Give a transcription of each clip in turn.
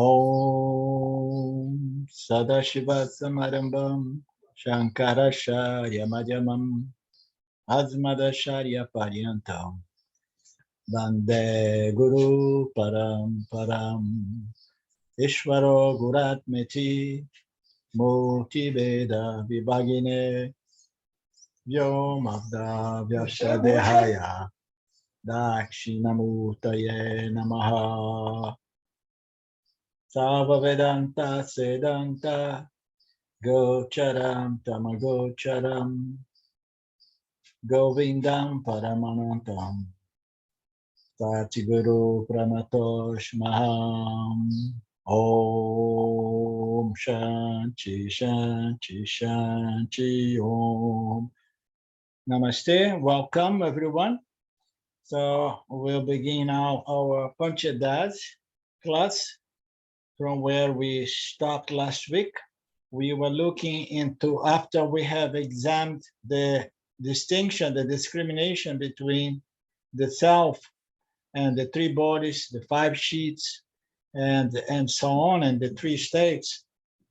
Om Sadashiva Samarambam Shankarasharya Madhyamam Azmadasharya Paryantam Vande Guru Paramparam Ishvaro Guratmeti Murti Veda Vibhagine Vyomabda Vyashadehaya Dakshinamurtaye Namaha Sava Vedanta Sedanta Gocharam Tamagocharam Govindam Paramanantam Satiguru Pranatosh Maham Om Shanti Shanti Shanti Om. Namaste, welcome everyone. So we'll begin now our Panchadasi class from where we stopped last week. We were looking into, after we have examined the distinction, the discrimination between the self and the three bodies, the five sheets, and so on, and the three states,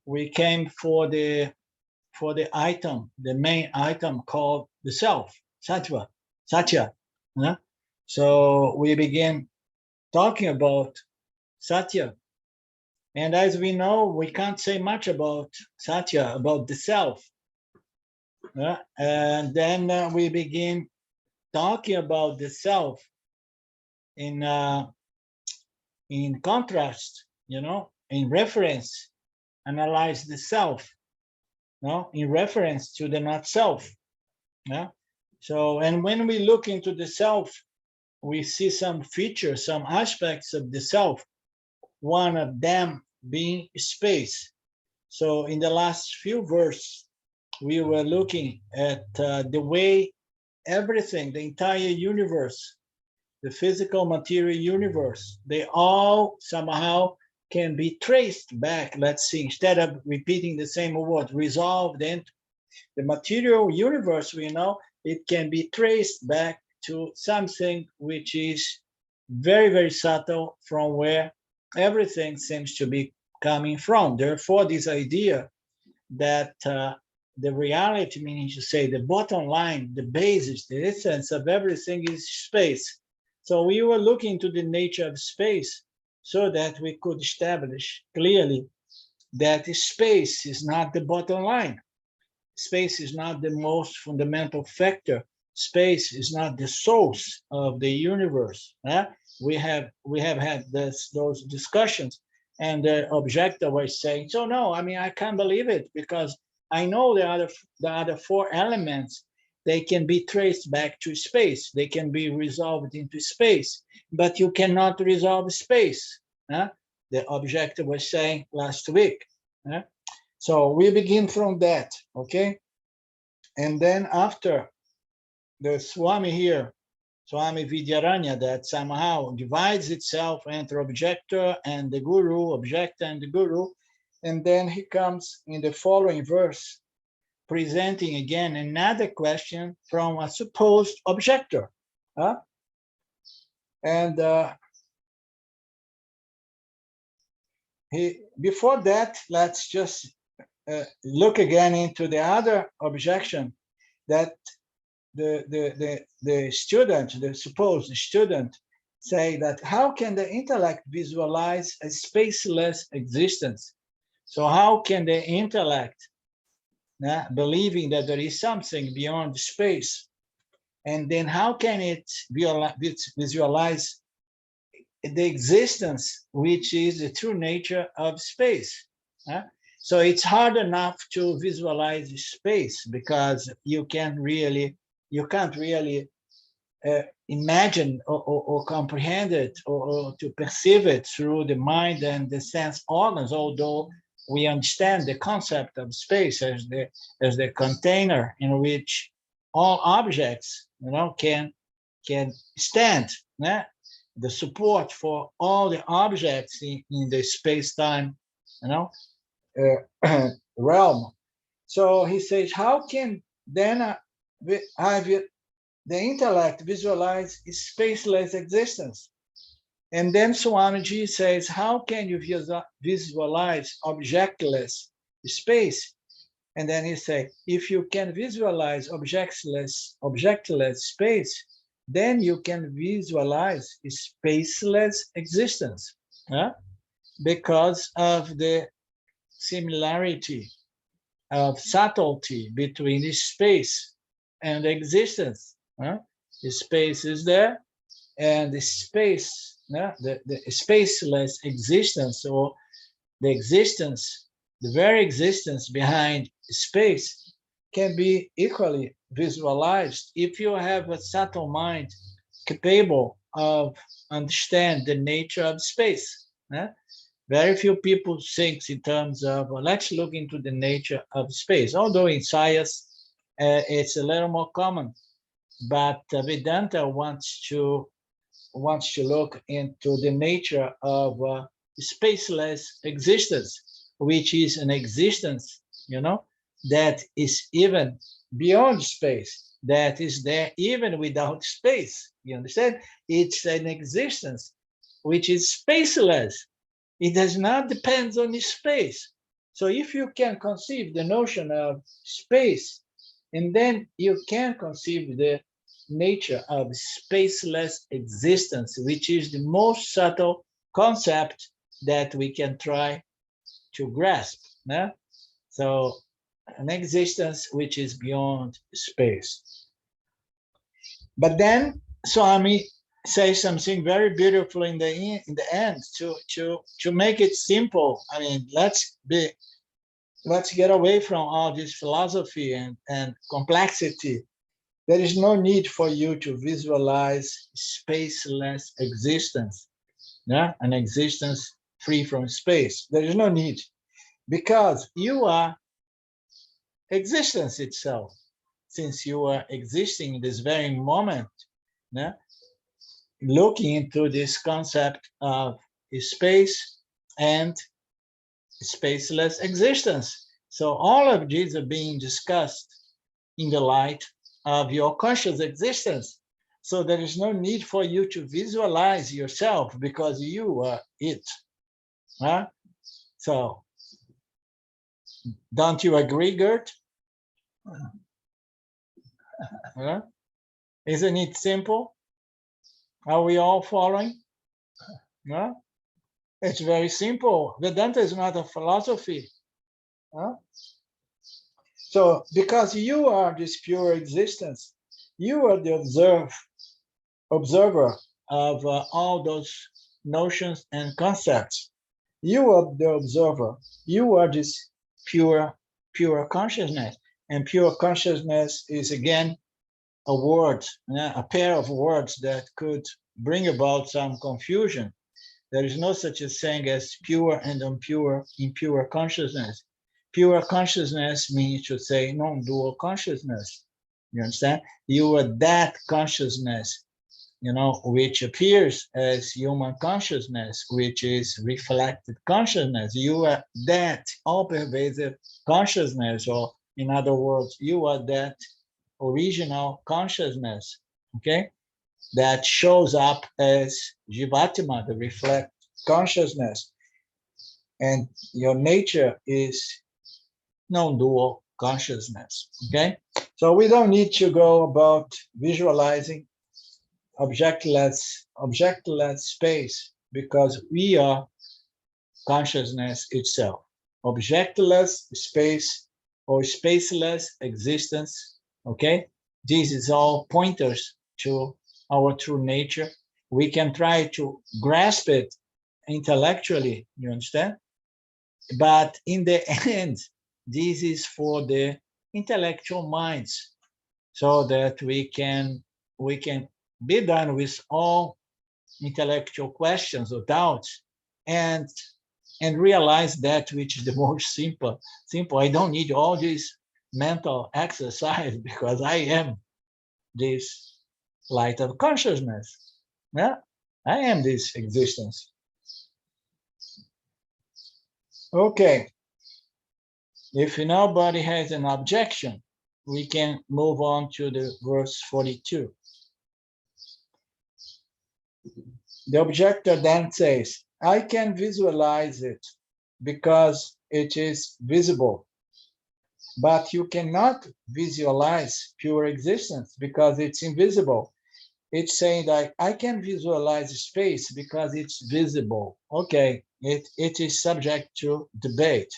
we came for the item, the main item called the self, satya. So we begin talking about satya. And as we know, we can't say much about satya, about the self. And then we begin talking about the self in contrast, in reference, analyze the self, in reference to the not self. So, and when we look into the self, we see some features, some aspects of the self, one of them being space. So in the last few verses, we were looking at the way everything, the entire universe, the physical material universe, they all somehow can be traced back. Let's see, instead of repeating the same word, resolved into the material universe, we know it can be traced back to something which is very, very subtle from where everything seems to be coming from. Therefore, this idea that the reality, meaning to say the bottom line, the basis, the essence of everything is space. So we were looking to the nature of space so that we could establish clearly that space is not the bottom line. Space is not the most fundamental factor. Space is not the source of the universe. We have had those discussions, and the objector was saying, so no, I mean, I can't believe it, because I know the other four elements, they can be traced back to space. They can be resolved into space, but you cannot resolve space. The objector was saying last week. So we begin from that, okay? And then after the Swami here, Swami Vidyaranya, that somehow divides itself into objector and the guru, objector and the guru. And then he comes in the following verse, presenting again another question from a supposed objector. And before that, let's just look again into the other objection that the student, the supposed student, say that how can the intellect visualize a spaceless existence? So how can the intellect, believing that there is something beyond space, and then how can it visualize the existence which is the true nature of space? So it's hard enough to visualize space because you can't really imagine or comprehend it or to perceive it through the mind and the sense organs, although we understand the concept of space as the container in which all objects can stand, the support for all the objects in the space-time realm. So he says, how can then have the intellect visualize its spaceless existence? And then Swamiji says, how can you visualize objectless space? And then he says, if you can visualize objectless space, then you can visualize spaceless existence, because of the similarity of subtlety between the space and existence. The space is there, and the space, the spaceless existence, or the existence, the very existence behind space, can be equally visualized if you have a subtle mind capable of understand the nature of space. Very few people think in terms of, well, let's look into the nature of space, although in science it's a little more common. But Vedanta wants to look into the nature of spaceless existence, which is an existence, that is even beyond space, that is there even without space. You understand? It's an existence which is spaceless. It does not depend on the space. So if you can conceive the notion of space, and then you can conceive the nature of spaceless existence, which is the most subtle concept that we can try to grasp. So an existence which is beyond space. But then Swami says something very beautiful in the end to make it simple. I mean, let's get away from all this philosophy and complexity. There is no need for you to visualize spaceless existence, an existence free from space. There is no need, because you are existence itself, since you are existing in this very moment, looking into this concept of space and spaceless existence. So all of these are being discussed in the light of your conscious existence. So there is no need for you to visualize yourself, because you are it. So don't you agree, Gert? Isn't it simple? Are we all following? It's very simple. Vedanta is not a philosophy. So because you are this pure existence, you are the observer of all those notions and concepts. You are the observer. You are this pure consciousness. And pure consciousness is, again, a word, a pair of words that could bring about some confusion. There is no such a thing as pure and impure consciousness. Pure consciousness means to say non-dual consciousness. You understand? You are that consciousness, which appears as human consciousness, which is reflected consciousness. You are that all-pervasive consciousness, or in other words, you are that original consciousness, okay, that shows up as Jivatma, the reflect consciousness. And your nature is non-dual consciousness, okay? So we don't need to go about visualizing objectless space, because we are consciousness itself. Objectless space or spaceless existence, okay? This is all pointers to our true nature. We can try to grasp it intellectually, you understand? But in the end, this is for the intellectual minds, so that we can be done with all intellectual questions or doubts, and realize that which is the most simple. I don't need all this mental exercise, because I am this light of consciousness. I am this existence. Okay. If nobody has an objection, we can move on to the verse 42. The objector then says, I can visualize it because it is visible, but you cannot visualize pure existence because it's invisible. It's saying that I can visualize space because it's visible. Okay, it is subject to debate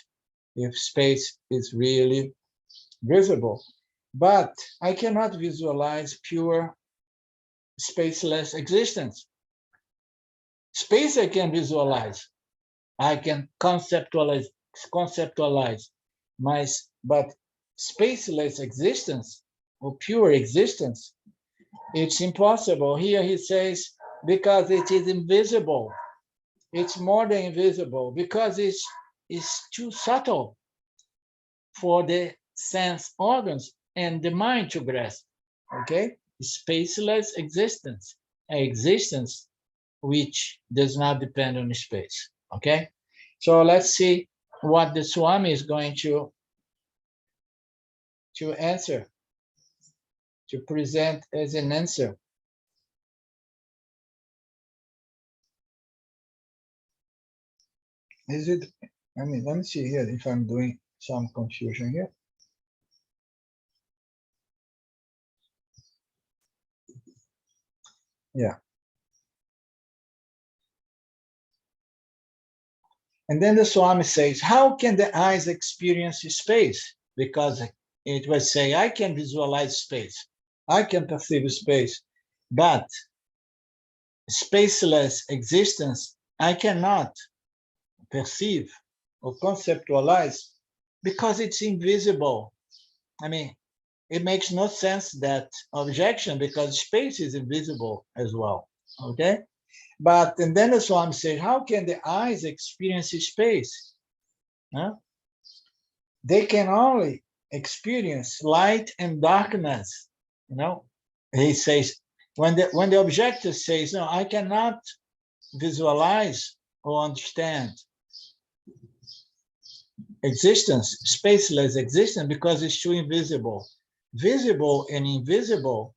if space is really visible. But I cannot visualize pure spaceless existence. Space I can visualize. I can conceptualize my, but spaceless existence or pure existence, it's impossible. Here he says, because it is invisible. It's more than invisible because it's too subtle for the sense organs and the mind to grasp. Okay, spaceless existence, an existence which does not depend on space. Okay, so let's see what the Swami is going to answer, to present as an answer. Is it? I mean, let me see here if I'm doing some confusion here. Yeah. And then the Swami says, how can the eyes experience space? Because it was saying, I can visualize space. I can perceive space, but spaceless existence, I cannot perceive or conceptualize because it's invisible. I mean, it makes no sense, that objection, because space is invisible as well. Okay? But, and then the Swami says, how can the eyes experience space? Huh? They can only experience light and darkness. You know, he says, when the objector says, no, I cannot visualize or understand existence, spaceless existence, because it's too invisible. Visible and invisible,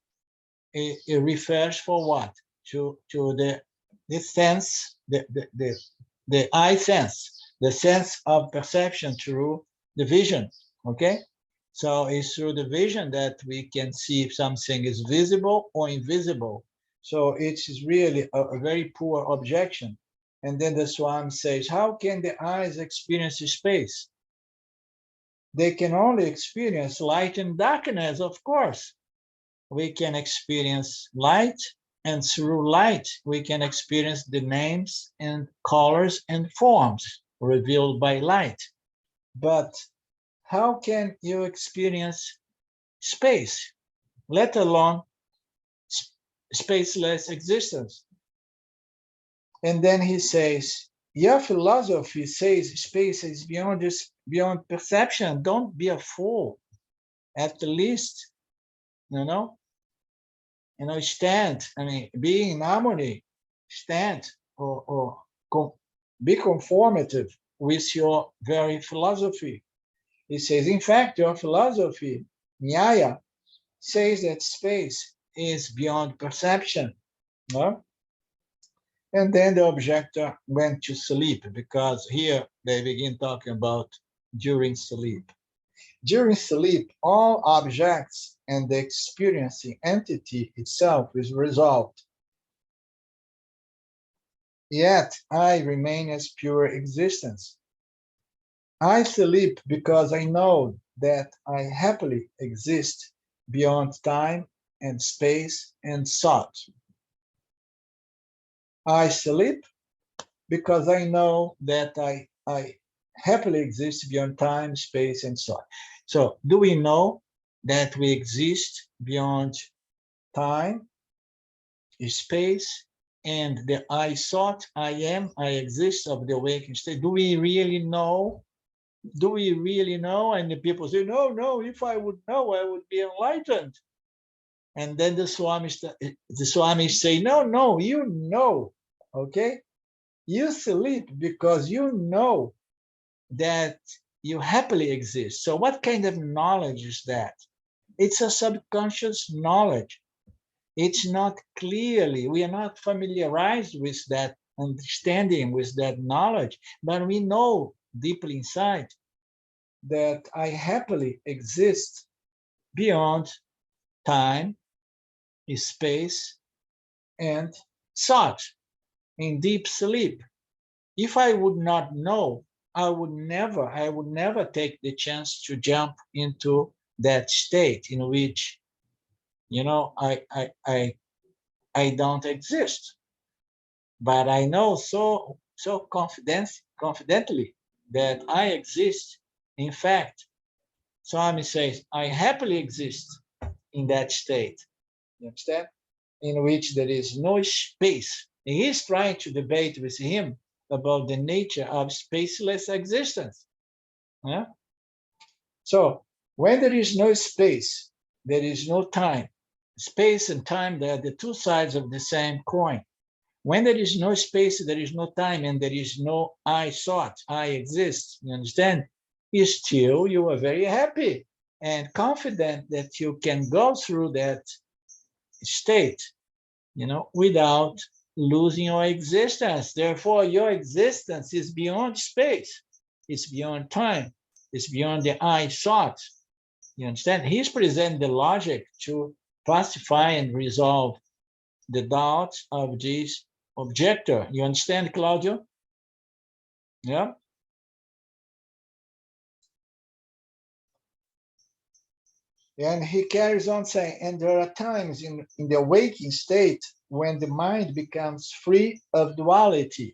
it refers for what? To the sense, the eye sense, the sense of perception through the vision. Okay, so it's through the vision that we can see if something is visible or invisible. So it's really a very poor objection. And then the Swami says, how can the eyes experience space? They can only experience light and darkness, of course. We can experience light, and through light, we can experience the names and colors and forms revealed by light. But how can you experience space, let alone spaceless existence? And then he says, your philosophy says space is beyond perception. Don't be a fool. At the least, stand. I mean, be in harmony, stand, or be conformative with your very philosophy. He says, in fact, your philosophy, Nyaya, says that space is beyond perception. No? And then the objector went to sleep, because here they begin talking about during sleep. During sleep, all objects and the experiencing entity itself is resolved. Yet I remain as pure existence. I sleep because I know that I happily exist beyond time and space and thought. I sleep because I know that I happily exist beyond time, space, and thought. So do we know that we exist beyond time, space, and the I thought, I am, I exist of the awakened state? Do we really know? Do we really know? And the people say, no, if I would know, I would be enlightened. And then the Swami say, no, you know, okay? You sleep because you know that you happily exist. So what kind of knowledge is that? It's a subconscious knowledge. It's not clearly, we are not familiarized with that understanding, with that knowledge, but we know deeply inside that I happily exist beyond time, space, and thought in deep sleep. If I would not know, I would never take the chance to jump into that state in which, I don't exist. But I know so confidently that I exist. In fact, Swami says, I happily exist in that state. You understand? In which there is no space. And he's trying to debate with him about the nature of spaceless existence. Yeah? So when there is no space, there is no time. Space and time, they are the two sides of the same coin. When there is no space, there is no time, and there is no I thought, I exist. You understand? Still, you are very happy and confident that you can go through that state, without losing your existence. Therefore, your existence is beyond space, it's beyond time, it's beyond the I thought. You understand? He's presenting the logic to pacify and resolve the doubts of this objector. You understand, Claudio? Yeah. And he carries on saying, and there are times in the waking state when the mind becomes free of duality.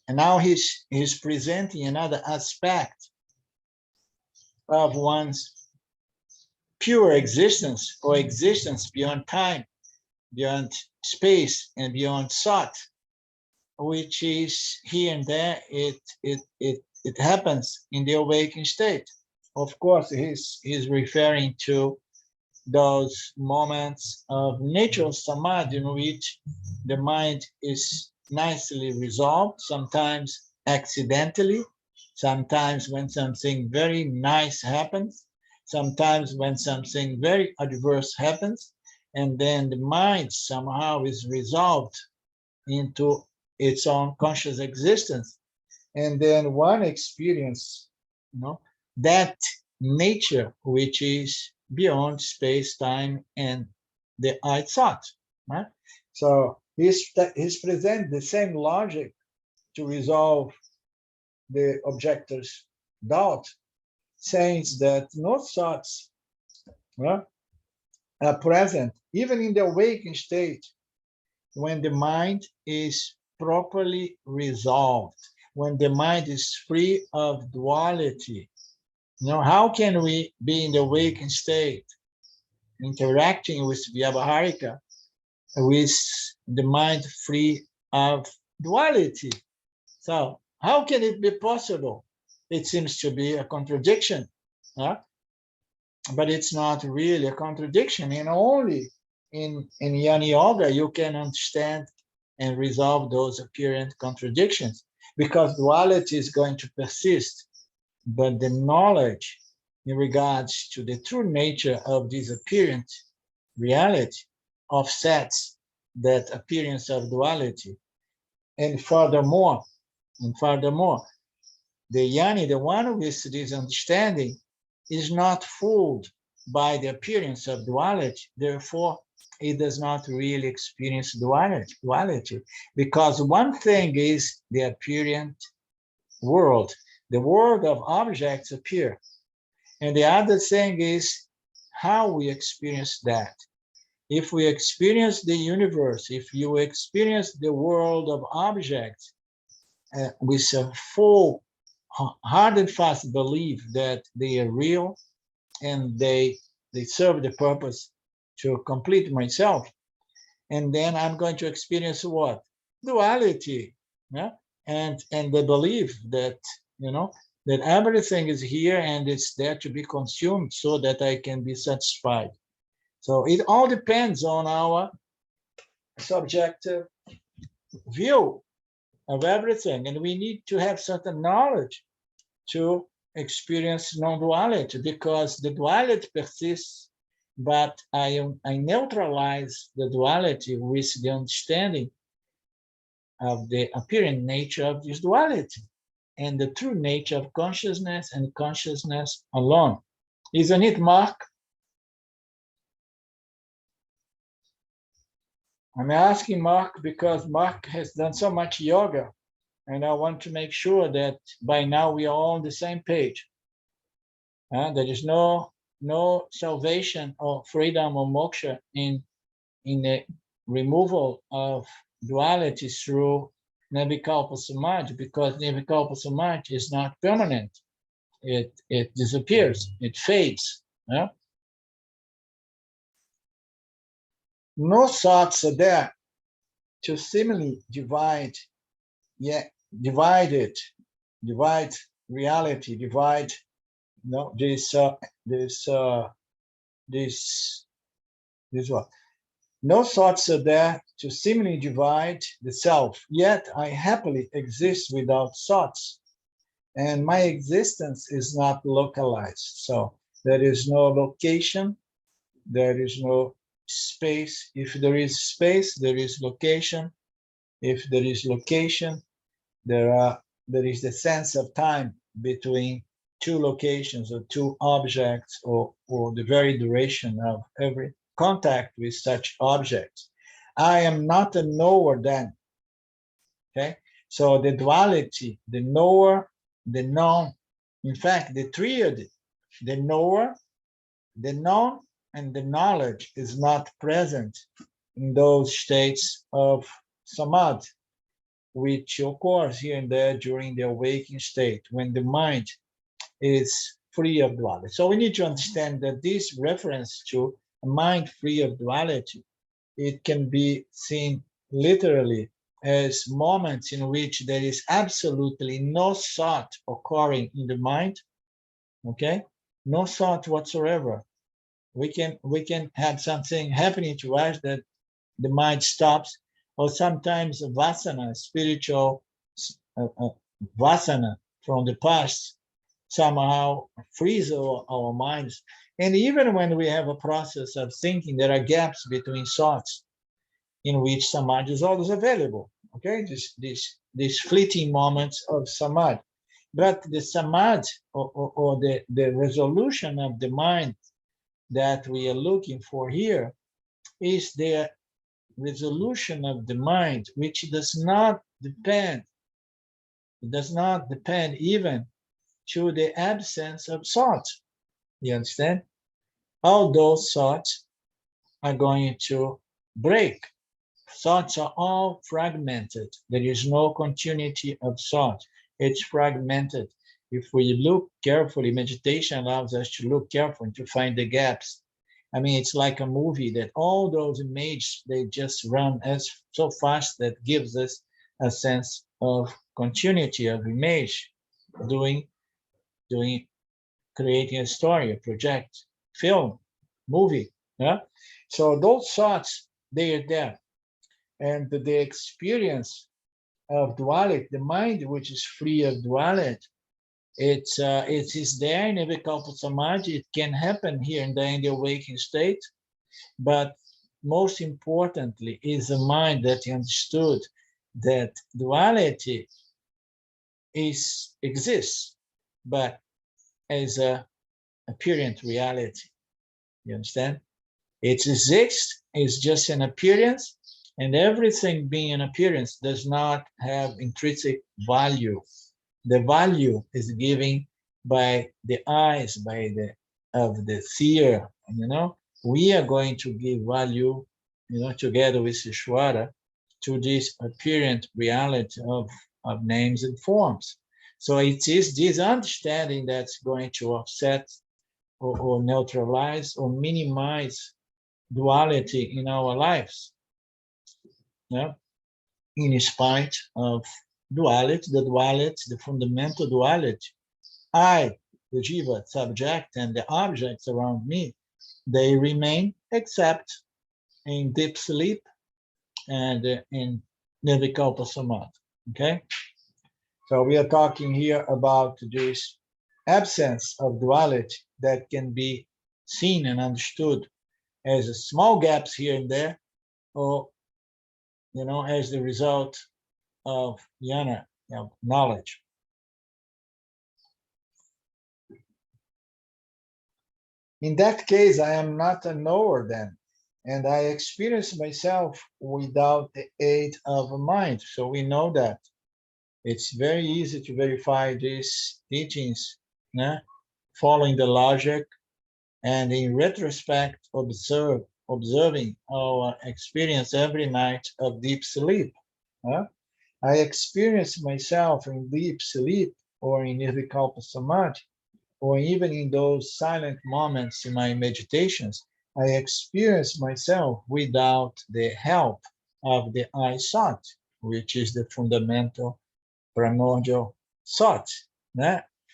And now he's presenting another aspect of one's pure existence, or existence beyond time, beyond space, and beyond thought, which is here and there, it happens in the awakened state. Of course, he's referring to those moments of natural samadhi in which the mind is nicely resolved, sometimes accidentally, sometimes when something very nice happens, sometimes when something very adverse happens, and then the mind somehow is resolved into its own conscious existence. And then one experience, that nature which is beyond space, time, and the I thought. Right? So he's present the same logic to resolve the objector's doubt, saying that no thoughts are present, even in the awakened state, when the mind is properly resolved, when the mind is free of duality. How can we be in the awakened state, interacting with Vyavaharika, with the mind free of duality? So how can it be possible? It seems to be a contradiction, but it's not really a contradiction. And only in Jnana Yoga you can understand and resolve those apparent contradictions, because duality is going to persist. But the knowledge in regards to the true nature of this apparent reality offsets that appearance of duality. And furthermore, the Jnani, the one with this understanding, is not fooled by the appearance of duality. Therefore, it does not really experience duality, because one thing is the apparent world. The world of objects appear. And the other thing is how we experience that. If we experience the universe, if you experience the world of objects with a full, hard and fast belief that they are real and they serve the purpose to complete myself, and then I'm going to experience what? Duality. Yeah? And the belief that, that everything is here and it's there to be consumed so that I can be satisfied. So it all depends on our subjective view of everything. And we need to have certain knowledge to experience non-duality, because the duality persists but I neutralize the duality with the understanding of the apparent nature of this duality and the true nature of consciousness and consciousness alone. Isn't it, Mark? I'm asking Mark because Mark has done so much yoga, and I want to make sure that by now we are all on the same page. There is no salvation or freedom or moksha in the removal of duality through Nirvikalpa Samadhi, because Nirvikalpa Samadhi is not permanent. It disappears, it fades. Yeah? No thoughts are there to seemingly divide reality, divide this one. No thoughts are there to seemingly divide the self, yet I happily exist without thoughts, and my existence is not localized. So there is no location, there is no space. If there is space, there is location. If there is location, there is the sense of time between two locations or two objects, or the very duration of every contact with such objects. I am not a knower then. Okay, so the duality, the knower, the known, in fact, the triad, the knower, the known, and the knowledge is not present in those states of samadhi, which occurs here and there during the awakening state, when the mind is free of duality. So we need to understand that this reference to a mind free of duality, it can be seen literally as moments in which there is absolutely no thought occurring in the mind, okay? No thought whatsoever. We can have something happening to us that the mind stops, or sometimes vasana, spiritual vasana from the past, somehow freeze our minds. And even when we have a process of thinking, there are gaps between thoughts in which samadhi is always available. Okay, these fleeting moments of samadhi. But the samadhi, or the resolution of the mind that we are looking for here, is the resolution of the mind, which does not depend even to the absence of thought. You understand? All those thoughts are going to break. Thoughts are all fragmented. There is no continuity of thought. It's fragmented. If we look carefully, meditation allows us to look carefully to find the gaps. I mean, it's like a movie that all those images, they just run as so fast that gives us a sense of continuity of image, creating a story, a project, film, movie. Yeah? So those thoughts, they are there. And the experience of duality, the mind which is free of duality, it is there in Nirvikalpa Samadhi. It can happen here and there in the awakening state, but most importantly is a mind that understood that duality exists, but as a apparent reality. You understand? It exists, it's just an appearance, and everything being an appearance does not have intrinsic value. The value is given by the eyes, of the seer. We are going to give value, together with Ishvara, to this apparent reality of names and forms. So it is this understanding that's going to offset or neutralize or minimize duality in our lives. Yeah? In spite of duality, the fundamental duality, I, the jiva, subject, and the objects around me, they remain, except in deep sleep and in Nirvikalpa Samadhi. Okay? So we are talking here about this absence of duality that can be seen and understood as small gaps here and there, or as the result of jnana, knowledge. In that case, I am not a knower then, and I experience myself without the aid of a mind. So we know that it's very easy to verify these teachings, following the logic, and in retrospect, observing our experience every night of deep sleep. I experience myself in deep sleep or in nirvikalpa samadhi, or even in those silent moments in my meditations. I experience myself without the help of the I thought, which is the fundamental primordial thought,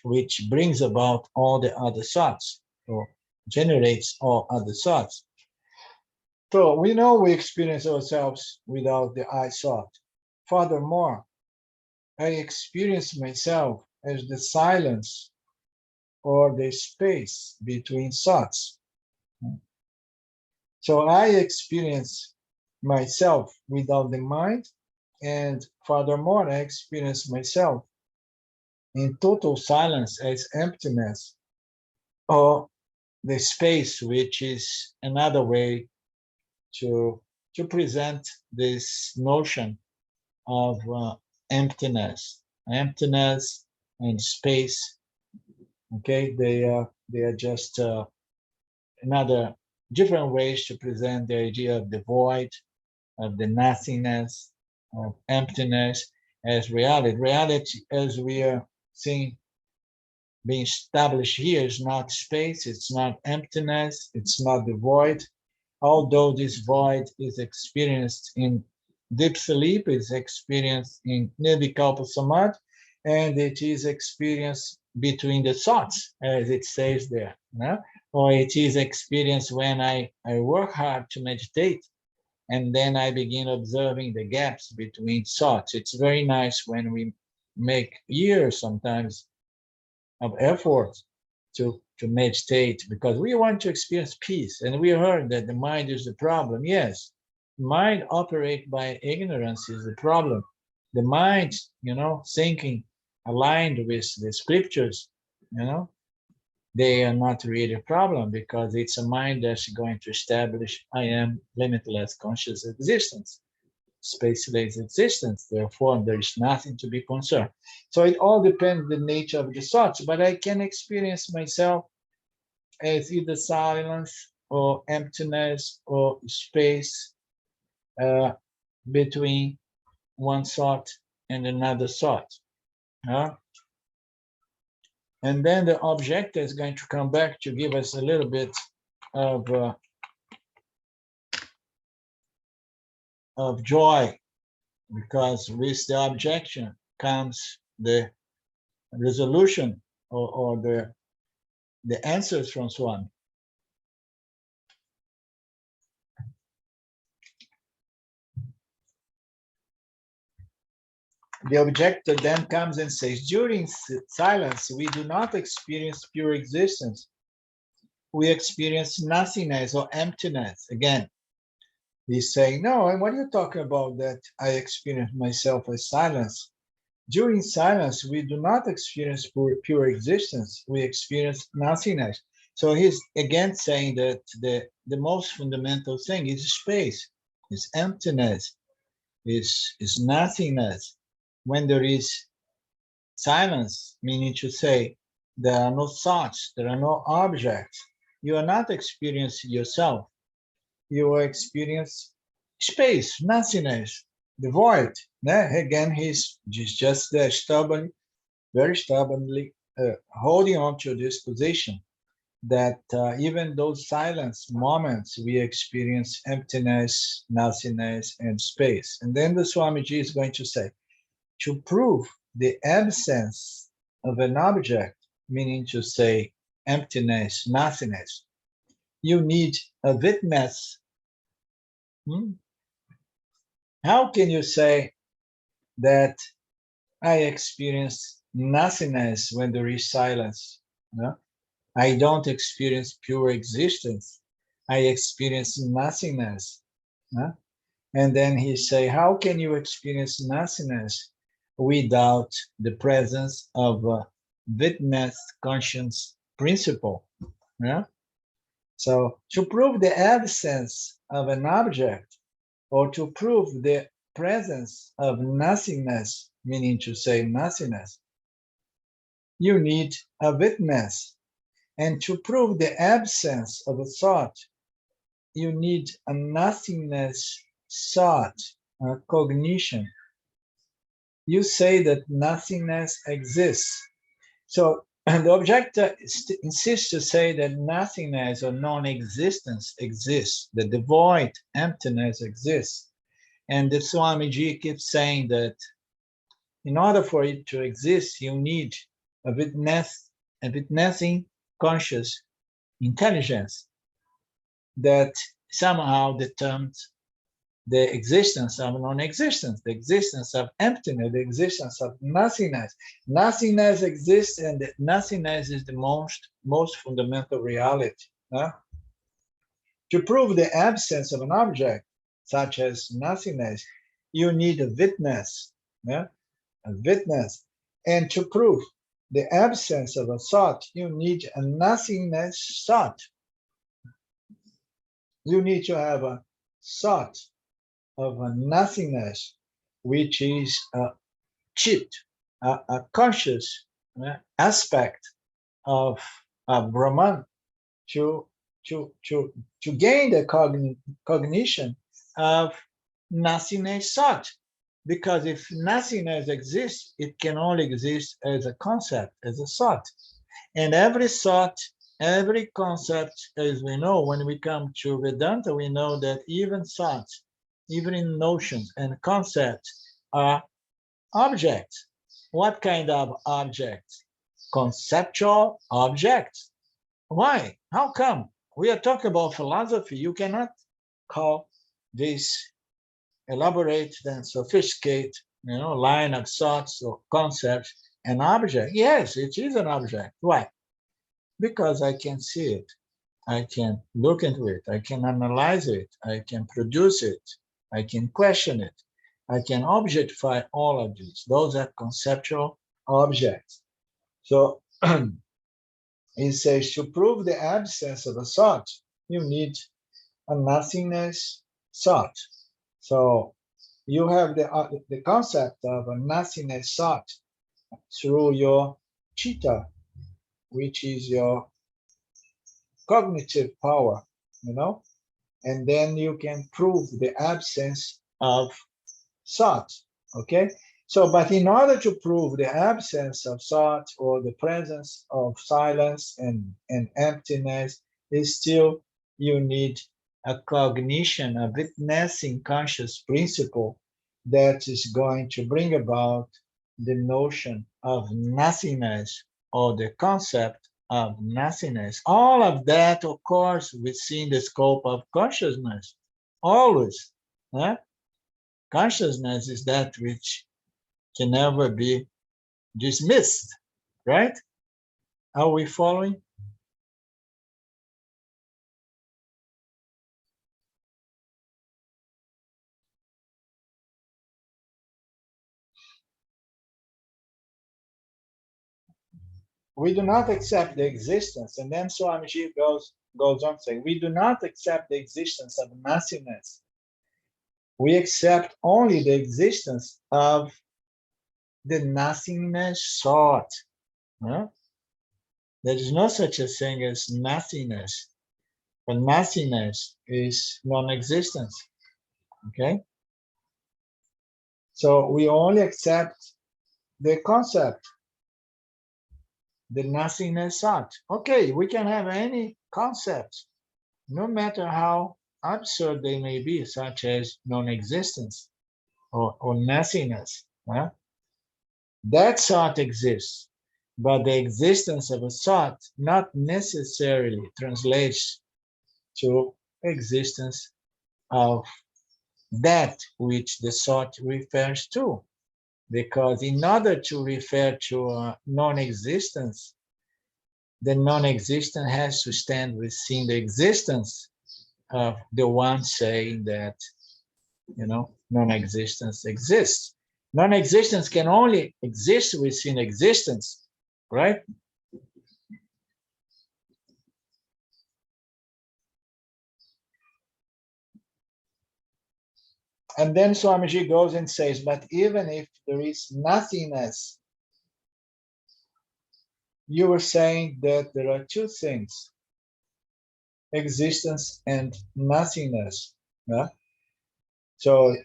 which brings about all the other thoughts, or generates all other thoughts. So we know we experience ourselves without the I thought. Furthermore, I experience myself as the silence or the space between thoughts. So I experience myself without the mind, and furthermore, I experience myself in total silence as emptiness, or the space, which is another way to present this notion of emptiness and space. Okay, they are just another different ways to present the idea of the void, of the nothingness, of emptiness as reality. Reality, as we are seeing being established here, is not space, it's not emptiness, it's not the void. Although this void is experienced in deep sleep, it's experienced in nirvikalpa samadhi, and it is experienced between the thoughts, as it says there. Or it is experienced when I work hard to meditate, and then I begin observing the gaps between thoughts. It's very nice when we make years sometimes of effort to meditate, because we want to experience peace. And we heard that the mind is the problem. Yes, mind operate by ignorance is the problem. The mind, thinking aligned with the scriptures, they are not really a problem, because it's a mind that's going to establish I am limitless conscious existence, spaceless existence. Therefore, there is nothing to be concerned. So it all depends on the nature of the thoughts, but I can experience myself as either silence or emptiness or space between one thought and another thought. And then the objector is going to come back to give us a little bit of joy, because with the objection comes the resolution, or the answers from Swami. The objector then comes and says, during silence, we do not experience pure existence. We experience nothingness or emptiness. Again, he's saying, no, what are you talking about that I experience myself as silence? During silence, we do not experience pure existence. We experience nothingness. So he's again saying that the most fundamental thing is space, is emptiness, is nothingness. When there is silence, meaning to say there are no thoughts, there are no objects, you are not experiencing yourself. You are experiencing space, nothingness, the void. Again, he's just there very stubbornly holding on to this position that even those silence moments, we experience emptiness, nothingness, and space. And then the Swamiji is going to say, to prove the absence of an object, meaning to say emptiness, nothingness, you need a witness. How can you say that I experience nothingness when there is silence? I don't experience pure existence. I experience nothingness. Huh? And then he say, how can you experience nothingness without the presence of a witness conscience principle? Yeah? So to prove the absence of an object, or to prove the presence of nothingness, meaning to say nothingness, you need a witness. And to prove the absence of a thought, you need a nothingness thought, a cognition. You say that nothingness exists. So the objector insists to say that nothingness or non-existence exists, that the void, emptiness exists. And the Swamiji keeps saying that in order for it to exist, you need a witnessing conscious intelligence that somehow determines the existence of non-existence, the existence of emptiness, the existence of nothingness. Nothingness exists, and nothingness is the most fundamental reality. Huh? To prove the absence of an object, such as nothingness, you need a witness, yeah? A witness. And to prove the absence of a thought, you need a nothingness thought. You need to have a thought of a nothingness, which is a chit, a conscious aspect of Brahman, to gain the cognition of nothingness thought. Because if nothingness exists, it can only exist as a concept, as a thought. And every thought, every concept, as we know, when we come to Vedanta, we know that even thoughts, even in notions and concepts, are objects. What kind of objects? Conceptual objects. Why? How come? We are talking about philosophy. You cannot call this elaborate and sophisticated, line of thoughts or concepts an object. Yes, it is an object. Why? Because I can see it. I can look into it. I can analyze it. I can produce it. I can question it. I can objectify all of these. Those are conceptual objects. So it says to prove the absence of a thought, you need a nothingness thought. So you have the concept of a nothingness thought through your chitta, which is your cognitive power, and then you can prove the absence of thought, okay? So, but in order to prove the absence of thought or the presence of silence and emptiness, is still you need a cognition, a witnessing conscious principle that is going to bring about the notion of nothingness or the concept of nothingness. All of that, of course, within the scope of consciousness, always. Huh? Consciousness is that which can never be dismissed, right? Are we following? We do not accept the existence, and then Swamiji goes on saying, we do not accept the existence of nothingness. We accept only the existence of the nothingness thought. Huh? There is no such a thing as nothingness, but nothingness is non-existence. Okay? So we only accept the concept, the nothingness thought. Okay, we can have any concept, no matter how absurd they may be, such as non-existence or nothingness. Huh? That thought exists, but the existence of a thought not necessarily translates to existence of that which the thought refers to. Because in order to refer to non-existence, the non-existent has to stand within the existence of the one saying that, non-existence exists. Non-existence can only exist within existence, right? And then Swamiji goes and says, but even if there is nothingness, you were saying that there are two things, existence and nothingness. Yeah? So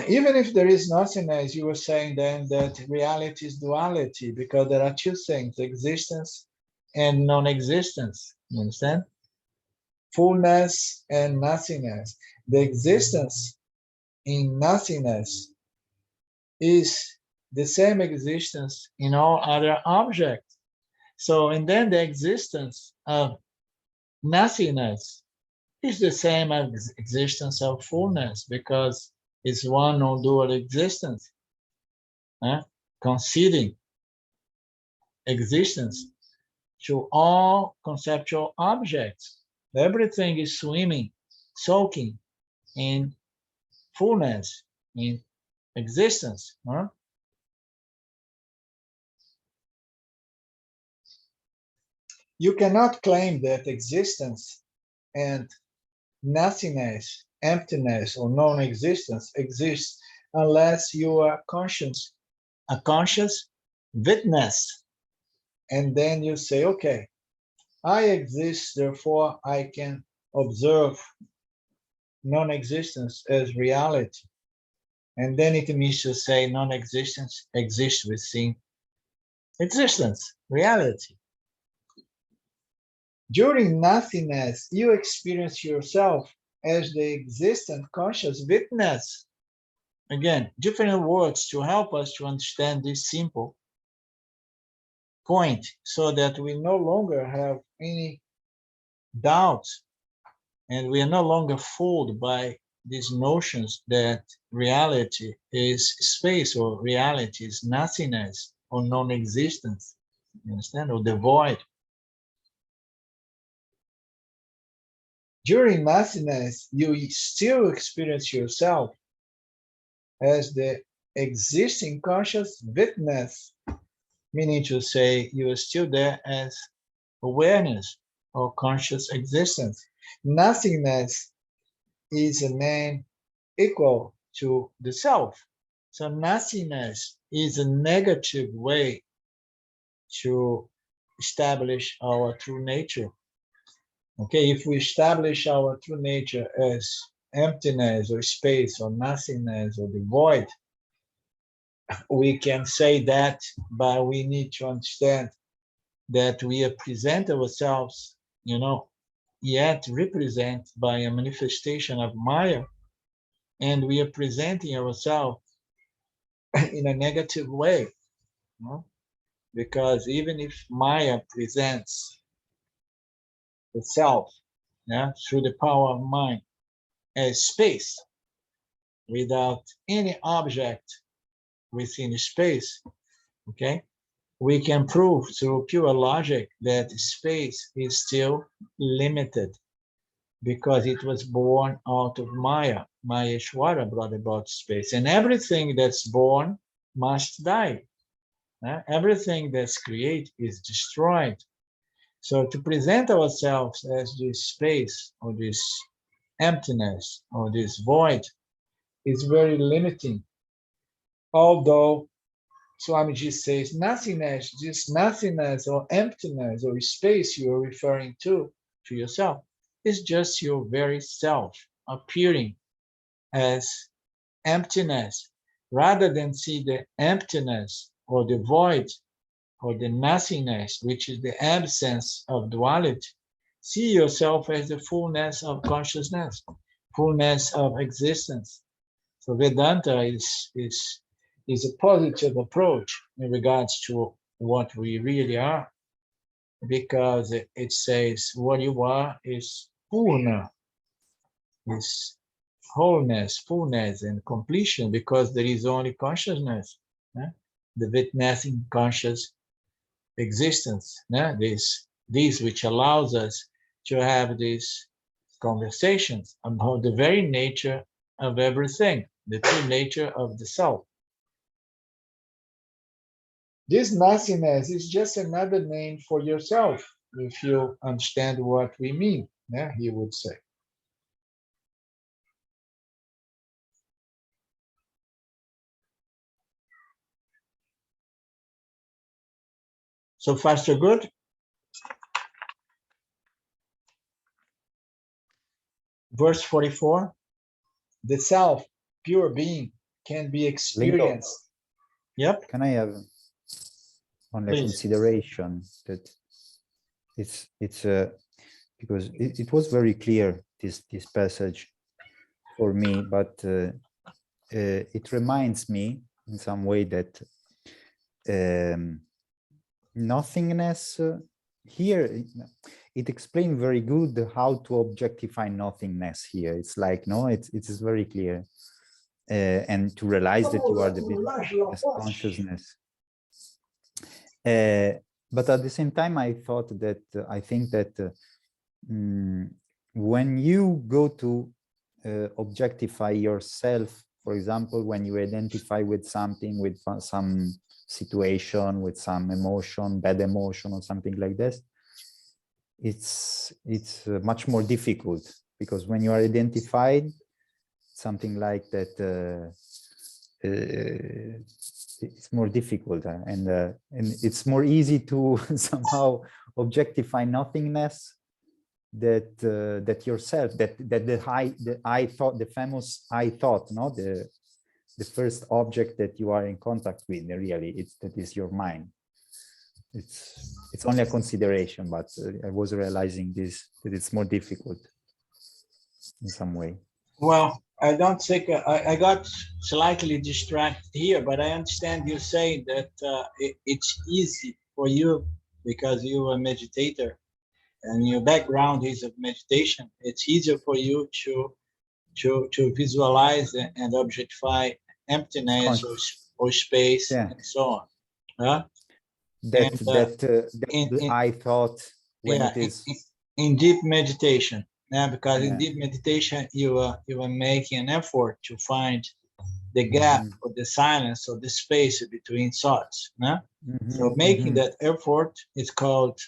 even if there is nothingness, you were saying then that reality is duality, because there are two things, existence and non-existence. You understand? Fullness and nothingness. The existence in nothingness is the same existence in all other objects. So, and then the existence of nothingness is the same as existence of fullness, because it's one non-dual existence, conceding existence to all conceptual objects. Everything is swimming, soaking in fullness, in existence. You cannot claim that existence and nothingness, emptiness, or non-existence exists unless you are conscious, a conscious witness. And then you say, okay, I exist, therefore I can observe non-existence as reality. And then it means to say non-existence exists within existence, reality. During nothingness, you experience yourself as the existent conscious witness. Again, different words to help us to understand this simple point, so that we no longer have any doubt and we are no longer fooled by these notions that reality is space, or reality is nothingness, or non-existence, you understand, or the void. During nothingness, you still experience yourself as the existing conscious witness, meaning to say you are still there as awareness or conscious existence. Nothingness is a name equal to the self. So nothingness is a negative way to establish our true nature. Okay, if we establish our true nature as emptiness or space or nothingness or the void, we can say that, but we need to understand that we present ourselves, yet represent by a manifestation of Maya, and we are presenting ourselves in a negative way, because even if Maya presents the self, through the power of mind as space, without any object within space, okay, we can prove through pure logic that space is still limited, because it was born out of Maya. Maya Ishwara brought about space, and everything that's born must die. Everything that's created is destroyed. So to present ourselves as this space, or this emptiness, or this void, is very limiting. Although Swamiji says nothingness, this nothingness or emptiness or space you are referring to yourself, is just your very self appearing as emptiness, rather than see the emptiness or the void or the nothingness, which is the absence of duality. See yourself as the fullness of consciousness, fullness of existence. So Vedanta is a positive approach in regards to what we really are, because it says what you are is purna, is wholeness, fullness, and completion, because there is only consciousness, the witnessing conscious existence, this which allows us to have this conversations about the very nature of everything, the true nature of the self. This nothingness is just another name for yourself, if you understand what we mean, yeah, he would say. So far, so good? Verse 44, the self, pure being, can be experienced. Yep. Can I have only a consideration that it's because it was very clear, this passage for me, but it reminds me in some way that nothingness here, it explained very good how to objectify nothingness here. It's like, no, it is very clear. And to realize that you are the business consciousness. But at the same time, I thought that I think that when you go to objectify yourself, for example, when you identify with something, with some situation, with some emotion, bad emotion or something like this, it's much more difficult, because when you are identified, something like that, it's more difficult, and it's more easy to somehow objectify nothingness that yourself, that the I thought, the famous I thought, no, the first object that you are in contact with, really, that is your mind. It's only a consideration, but I was realizing this, that it's more difficult in some way. Well, I don't think I got slightly distracted here, but I understand you saying that it's easy for you because you're a meditator and your background is of meditation. It's easier for you to visualize and objectify emptiness or space, yeah, and so on. Huh? I thought when, yeah, it is in deep meditation. Yeah, because, yeah, in deep meditation you are making an effort to find the gap, or the silence, or the space between thoughts. Yeah? So making that effort is called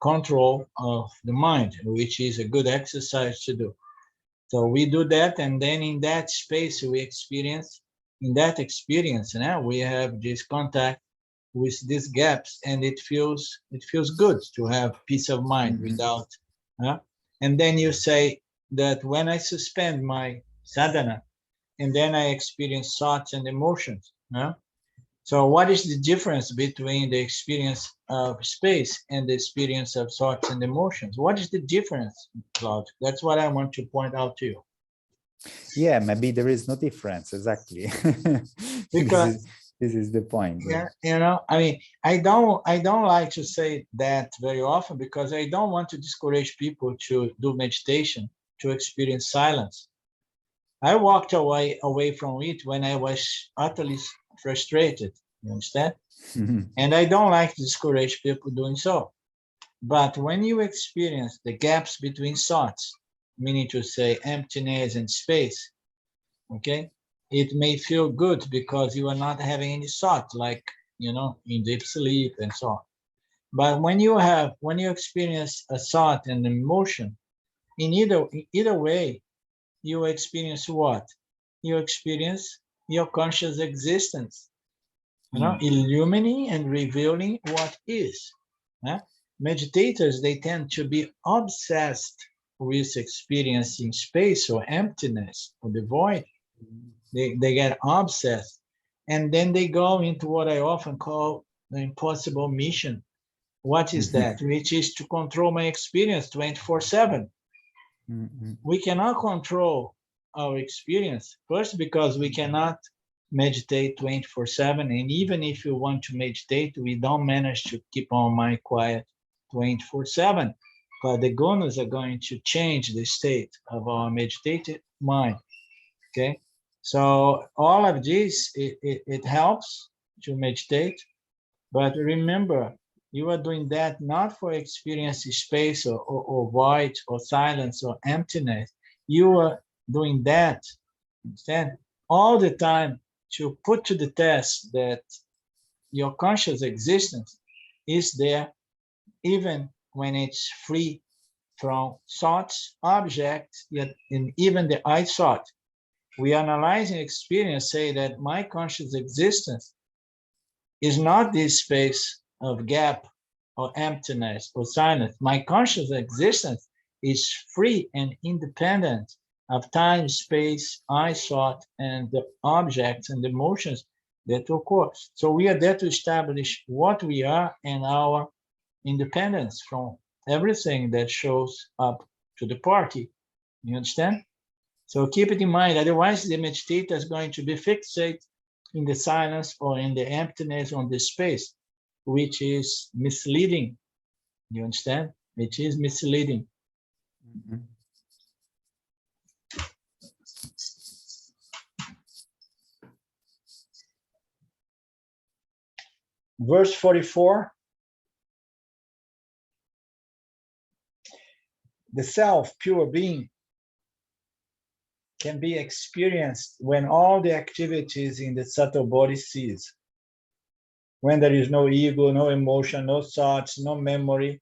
control of the mind, which is a good exercise to do. So we do that, and then in that space we experience, in that experience, now we have this contact with these gaps, and it feels good to have peace of mind without. And then you say that when I suspend my sadhana, and then I experience thoughts and emotions. So what is the difference between the experience of space and the experience of thoughts and emotions? What is the difference, Claude? That's what I want to point out to you. Yeah, maybe there is no difference, exactly. Because this is the point. Yeah, you know, I mean, I don't like to say that very often, because I don't want to discourage people to do meditation, to experience silence. I walked away from it when I was utterly frustrated, you understand? And I don't like to discourage people doing so. But when you experience the gaps between thoughts, meaning to say emptiness and space, okay, it may feel good because you are not having any thought, like, you know, in deep sleep and so on. But when you experience a thought and emotion, in either way, you experience what? You experience your conscious existence, you know, illumining and revealing what is. Meditators, they tend to be obsessed with experiencing space or emptiness or the void. They get obsessed, and then they go into what I often call the impossible mission. What is that? Which is to control my experience 24/7. We cannot control our experience, first because we cannot meditate 24/7, and even if you want to meditate, we don't manage to keep our mind quiet 24/7, because the gunas are going to change the state of our meditated mind. Okay, so all of this, it helps to meditate, but remember You are doing that not for experience space or void or silence or emptiness. You are doing that, understand, all the time to put to the test that your conscious existence is there even when it's free from thoughts, objects, yet in even the I thought. We analyzing experience say that my conscious existence is not this space of gap or emptiness or silence. My conscious existence is free and independent of time, space, I thought, and the objects and the emotions that occur. So we are there to establish what we are and our independence from everything that shows up to the party. You understand? So keep it in mind, otherwise the meditator is going to be fixated in the silence or in the emptiness on the space, which is misleading. You understand? It is misleading. Mhm. Verse 44, the self, pure being, can be experienced when all the activities in the subtle body cease. When there is no ego, no emotion, no thoughts, no memory,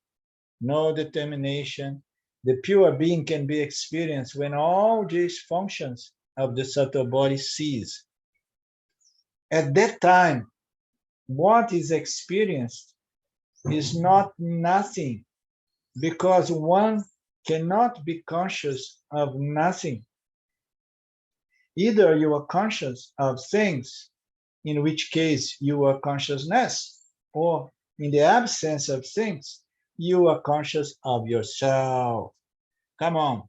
no determination, the pure being can be experienced when all these functions of the subtle body cease. At that time, what is experienced is not nothing, because one cannot be conscious of nothing. Either you are conscious of things, in which case you are consciousness, or in the absence of things, you are conscious of yourself. Come on.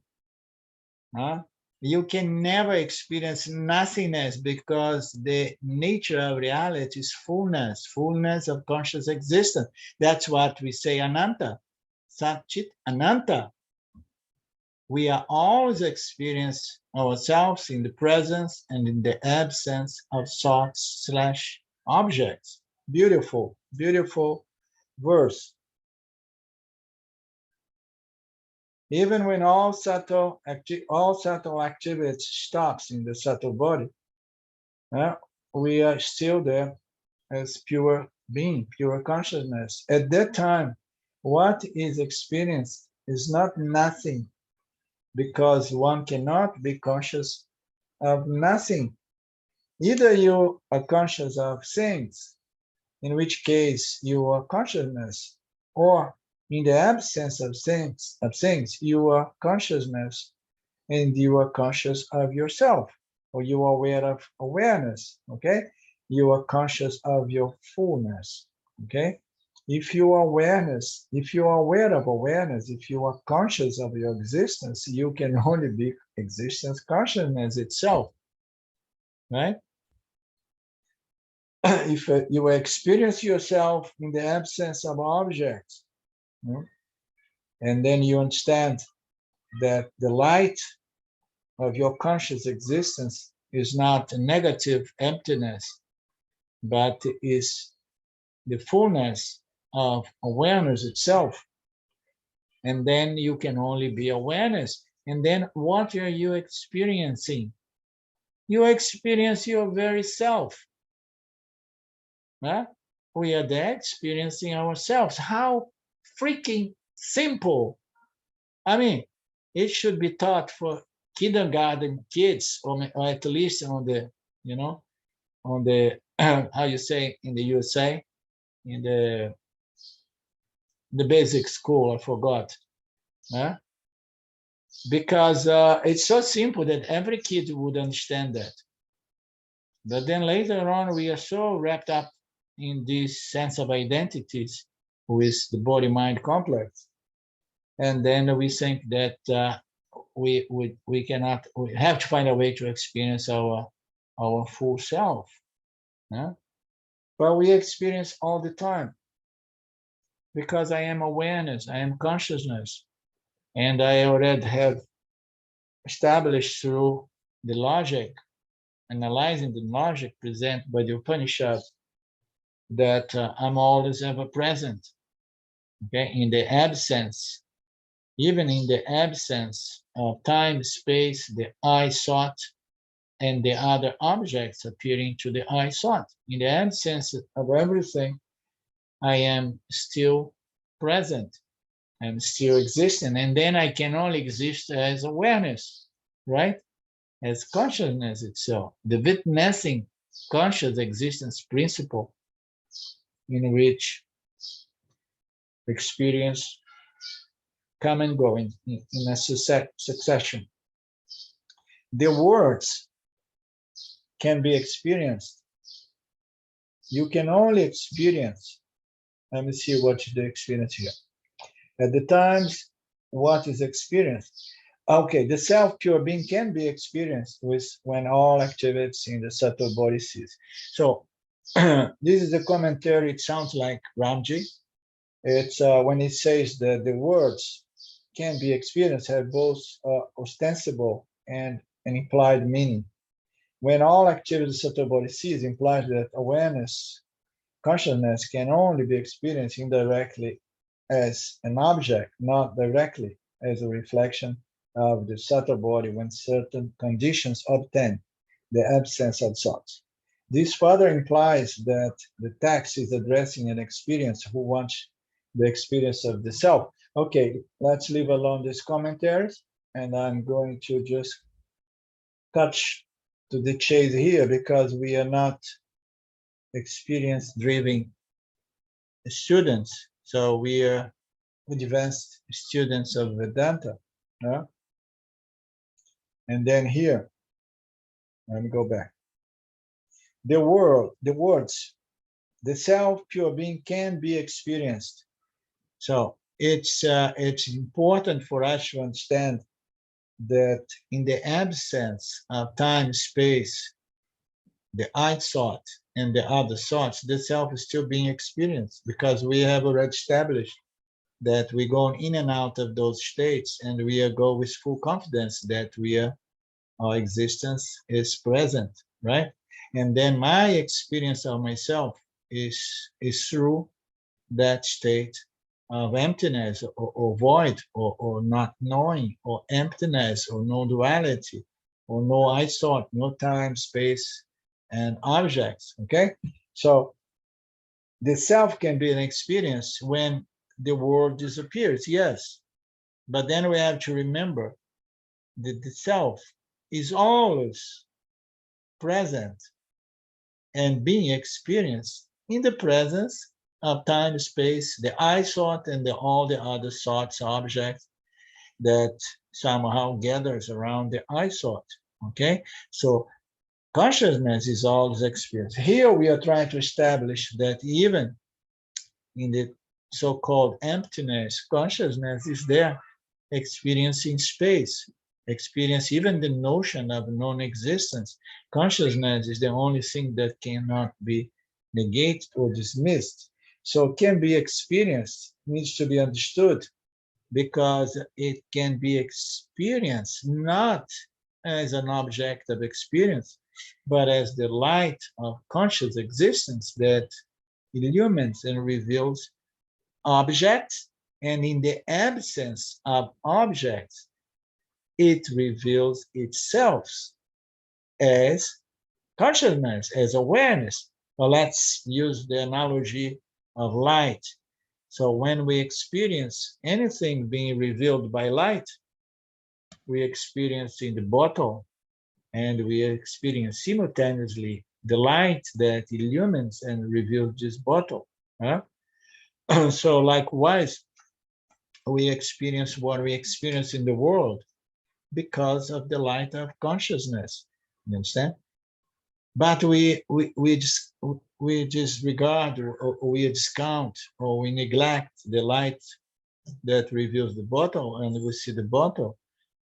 Huh? You can never experience nothingness, because the nature of reality is fullness, fullness of conscious existence. That's what we say Ananta, Satchit Ananta. We are always experience ourselves in the presence and in the absence of thoughts slash objects. Beautiful, beautiful verse. Even when all subtle activity stops in the subtle body, we are still there as pure being, pure consciousness. At that time, what is experienced is not nothing, because one cannot be conscious of nothing. Either you are conscious of things, in which case you are consciousness, or in the absence of things, you are consciousness, and you are conscious of yourself, or you are aware of awareness. Okay, you are conscious of your fullness. Okay, if you are awareness, if you are aware of awareness, if you are conscious of your existence, you can only be existence consciousness itself, right? If you experience yourself in the absence of objects, and then you understand that the light of your conscious existence is not a negative emptiness, but is the fullness of awareness itself. And then you can only be awareness. And then what are you experiencing? You experience your very self. Huh? We are there experiencing ourselves. How freaking simple. I mean, it should be taught for kindergarten kids, or at least on the, on the, how you say in the USA, in the basic school, I forgot. Huh? Because it's so simple that every kid would understand that. But then later on, we are so wrapped up in this sense of identities with the body-mind complex. And then we think that we have to find a way to experience our full self. Yeah? But we experience all the time, because I am awareness, I am consciousness. And I already have established through the logic, analyzing the logic presented by the Upanishad, that I'm always ever present. okay, in the absence, even in the absence of time, space, the I thought, and the other objects appearing to the I thought. In the absence of everything, I am still present. I'm still existing. And then I can only exist as awareness, right? As consciousness itself, the witnessing conscious existence principle in which experience come and go in a succession. The words can be experienced. You can only experience. Let me see what the experience here. At the times, what is experienced? Okay, the self pure being can be experienced with when all activities in the subtle body cease. So this is the commentary. It sounds like Ramji. It's when it says that the words can be experienced have both ostensible and an implied meaning. When all activity subtle body cease implies that awareness, consciousness can only be experienced indirectly as an object, not directly as a reflection of the subtle body when certain conditions obtain the absence of thoughts. This further implies that the text is addressing an experience who wants the experience of the self. Okay, let's leave alone these commentaries, and I'm going to just touch to the chase here because we are not experience-driven students. So we are advanced students of Vedanta. And then here, let me go back. The words, the self pure being can be experienced. So it's important for us to understand that in the absence of time, space, the I thought and the other thoughts, the self is still being experienced because we have already established that we go in and out of those states and we go with full confidence that our existence is present, right? And then my experience of myself is through that state of emptiness or void or not knowing or emptiness or no duality or no I thought, no time, space, and objects, okay? So the self can be an experience when the world disappears, yes. But then we have to remember that the self is always present and being experienced in the presence of time, space, the I thought, and all the other thoughts, objects that somehow gathers around the I thought, okay? So consciousness is always experience. Here we are trying to establish that even in the so-called emptiness, consciousness is there experiencing space, experience even the notion of non-existence. Consciousness is the only thing that cannot be negated or dismissed. So can be experienced, needs to be understood, because it can be experienced not as an object of experience, but as the light of conscious existence that illumines and reveals objects, and in the absence of objects, it reveals itself as consciousness, as awareness. Well, let's use the analogy of light. So when we experience anything being revealed by light, we experience in the bottle, and we experience simultaneously the light that illumines and reveals this bottle. So likewise, we experience what we experience in the world because of the light of consciousness. You understand? But we disregard or we discount or we neglect the light that reveals the bottle, and we see the bottle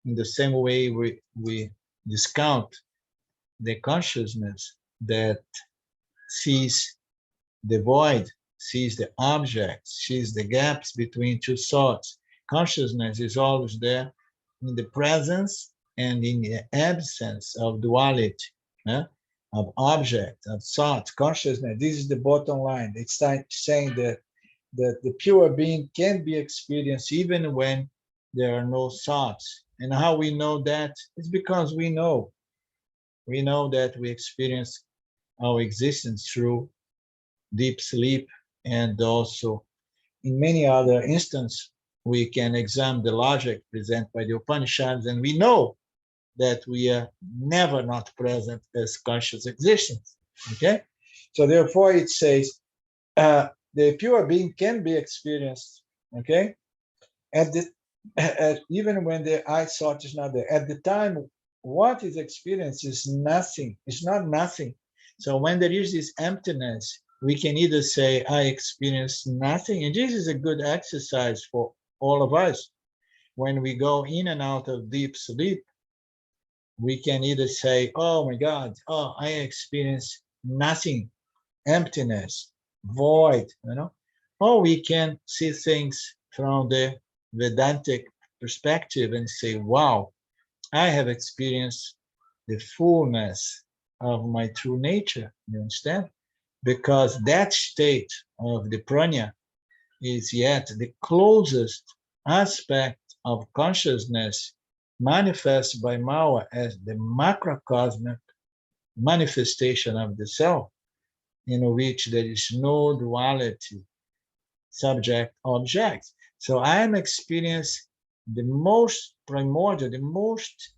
in the same way we discount the consciousness that sees the void, sees the object, sees the gaps between two thoughts. Consciousness is always there in the presence and in the absence of duality, of object, of thought, consciousness. This is the bottom line. It's saying that that the pure being can be experienced even when there are no thoughts. And how we know that? It's because we know. We know that we experience our existence through deep sleep, and also in many other instances, we can examine the logic presented by the Upanishads, and we know that we are never not present as conscious existence. Okay? So therefore it says, the pure being can be experienced, okay, even when the I thought is not there. At the time, what is experienced is nothing. It's not nothing. So when there is this emptiness, we can either say, I experience nothing. And this is a good exercise for all of us. When we go in and out of deep sleep, we can either say, oh my God, oh, I experience nothing, emptiness, void, or we can see things from the Vedantic perspective and say, wow, I have experienced the fullness of my true nature. You understand? Because that state of the prana is yet the closest aspect of consciousness manifested by Maya as the macrocosmic manifestation of the self, in which there is no duality, subject, object. So I am experiencing the most primordial, the most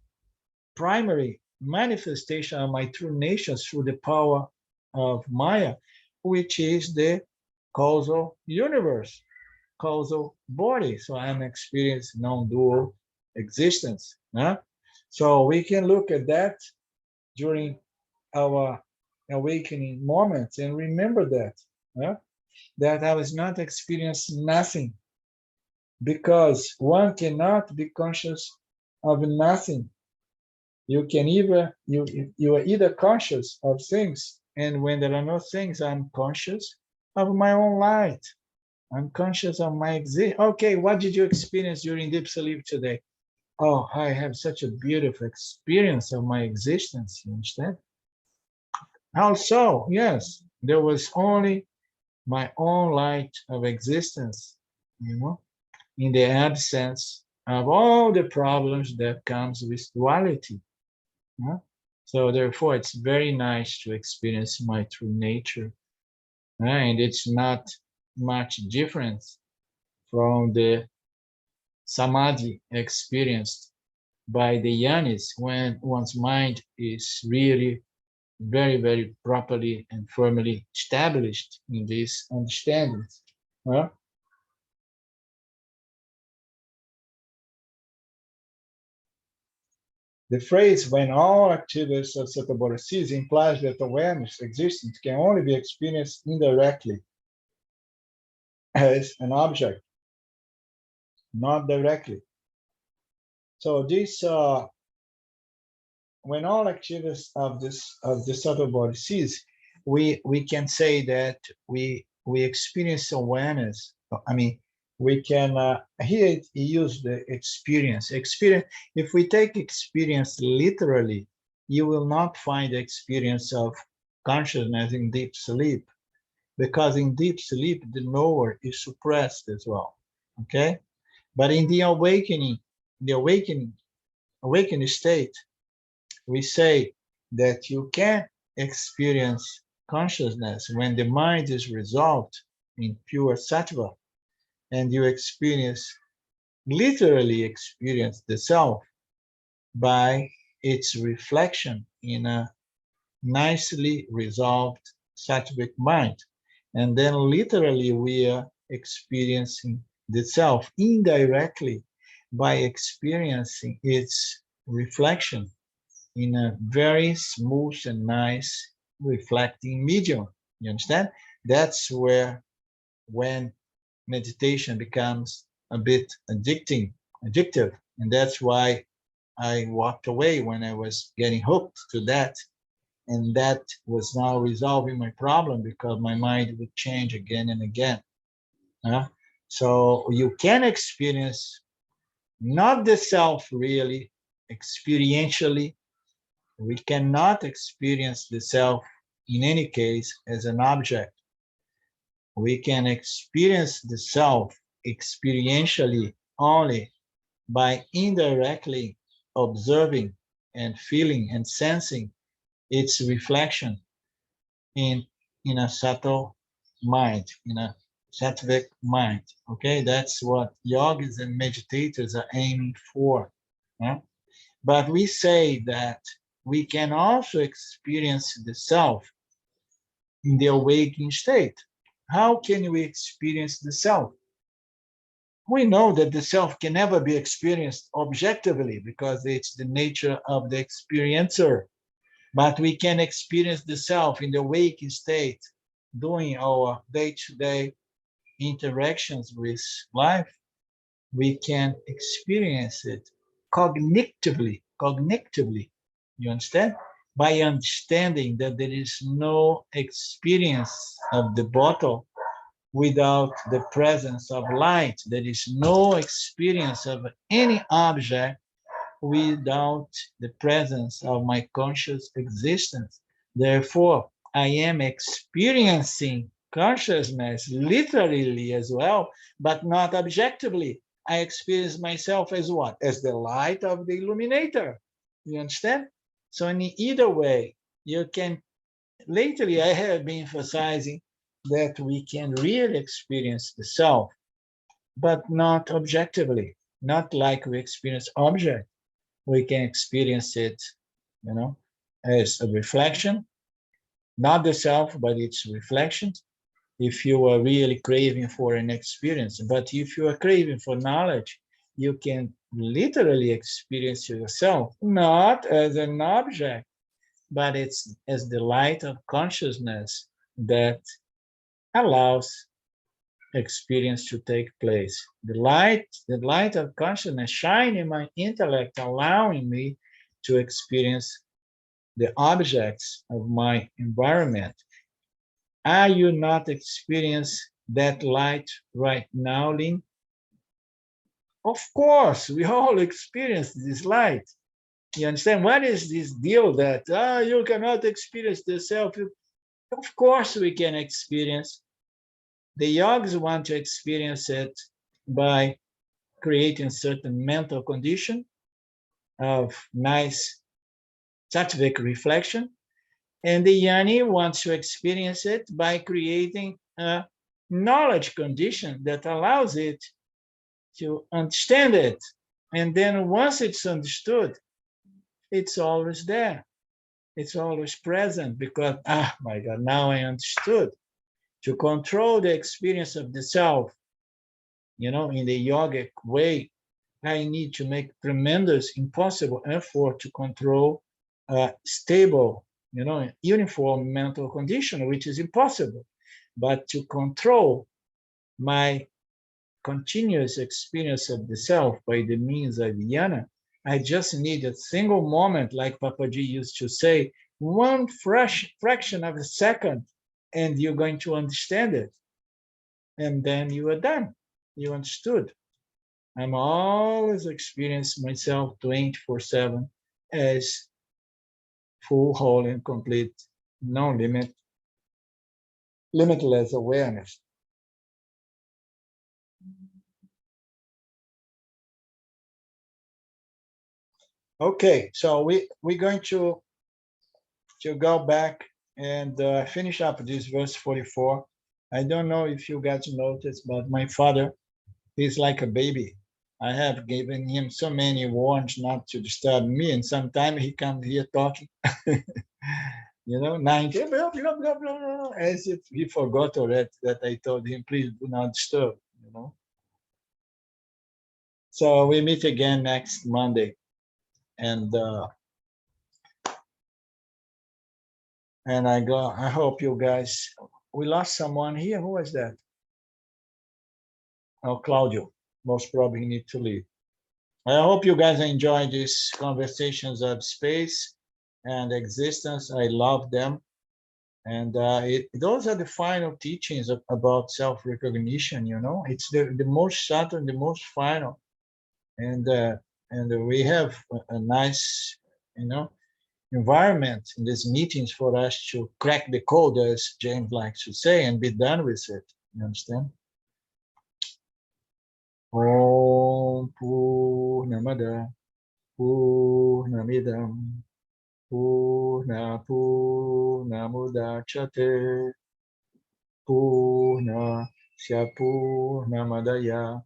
primary manifestation of my true nature through the power of Maya, which is the causal universe, causal body. So I'm experiencing non-dual existence. Huh? So we can look at that during our awakening moments and remember that. Huh? That I was not experiencing nothing, because one cannot be conscious of nothing. You can you are either conscious of things, and when there are no things, I'm conscious of my own light. I'm conscious of my existence. Okay, what did you experience during deep sleep today? Oh, I have such a beautiful experience of my existence. You understand? How so? Yes, there was only my own light of existence, in the absence of all the problems that comes with duality. So therefore, it's very nice to experience my true nature, and it's not much different from the samadhi experienced by the yanis when one's mind is really very, very properly and firmly established in these understandings. The phrase "when all activities of Sattva cease" implies that awareness existence can only be experienced indirectly as an object, not directly. So this, when all activities of the Sattva cease, we can say that we experience awareness. I mean, we can here he used the experience. If we take experience literally, you will not find the experience of consciousness in deep sleep, because in deep sleep the knower is suppressed as well. Okay, but in the awakening state, we say that you can experience consciousness when the mind is resolved in pure sattva, and you literally experience the self by its reflection in a nicely resolved sattvic mind. And then literally we are experiencing the self indirectly by experiencing its reflection in a very smooth and nice reflecting medium. You understand? That's where, when meditation becomes a bit addictive. And that's why I walked away when I was getting hooked to that. And that was now resolving my problem, because my mind would change again and again. So you can experience not the self really experientially. We cannot experience the self in any case as an object. We can experience the self experientially only by indirectly observing and feeling and sensing its reflection in in a subtle mind, in a sattvic mind. Okay, that's what yogis and meditators are aiming for. Huh? But we say that we can also experience the self in the awakening state. How can we experience the self? We know that the self can never be experienced objectively because it's the nature of the experiencer. But we can experience the self in the waking state, doing our day-to-day interactions with life. We can experience it cognitively. You understand? By understanding that there is no experience of the bottle without the presence of light. There is no experience of any object without the presence of my conscious existence. Therefore, I am experiencing consciousness literally as well, but not objectively. I experience myself as what? As the light of the illuminator. You understand? So in either way, you can, lately I have been emphasizing that we can really experience the self, but not objectively, not like we experience object. We can experience it, you know, as a reflection, not the self, but its reflection. If you are really craving for an experience, but if you are craving for knowledge, you can literally experience yourself, not as an object, but it's as the light of consciousness that allows experience to take place. The light of consciousness shine in my intellect, allowing me to experience the objects of my environment. Are you not experiencing that light right now, Lin? Of course, we all experience this light. You understand? What is this deal that you cannot experience the self? Of course, we can experience. The yogis want to experience it by creating certain mental condition of nice sattvic reflection. And the Yanni wants to experience it by creating a knowledge condition that allows it to understand it. And then once it's understood, it's always there. It's always present because, my God, now I understood. To control the experience of the self, you know, in the yogic way, I need to make tremendous, impossible effort to control a stable, you know, uniform mental condition, which is impossible. But to control my continuous experience of the self by the means of jnana, I just need a single moment, like Papaji used to say, one fraction of a second, and you're going to understand it. And then you are done. You understood. I'm always experiencing myself 24/7 as full, whole, and complete, no limit, limitless awareness. Okay, so we're going to go back and finish up this verse 44. I don't know if you guys noticed, but my father, he's like a baby. I have given him so many warnings not to disturb me, and sometimes he comes here talking, you know, 90, blah, blah, blah, blah, as if he forgot already that I told him, please do not disturb, you know. So we meet again next Monday, and I hope you guys. We lost someone here. Who was that? Oh, Claudio. Most probably need to leave. I hope you guys enjoy these conversations of space and existence. I love them. And those are the final teachings about self-recognition, you know. It's the most subtle, the most final. And we have a nice, you know, environment in these meetings for us to crack the code, as James likes to say, and be done with it. You understand? Om Purnamada Purnamidam Purnamudachyate Purnasya Purnamadaya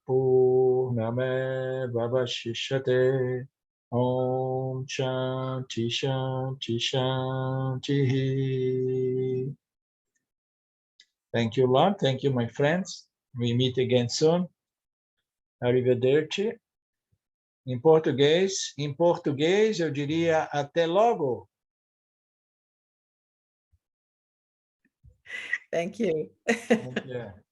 Purnameva Vashishyate. Om Shanti Shanti Shanti. Thank you, Lord. Thank you, my friends. We meet again soon. Arrivederci. Em português, eu diria até logo. Thank you. Thank you.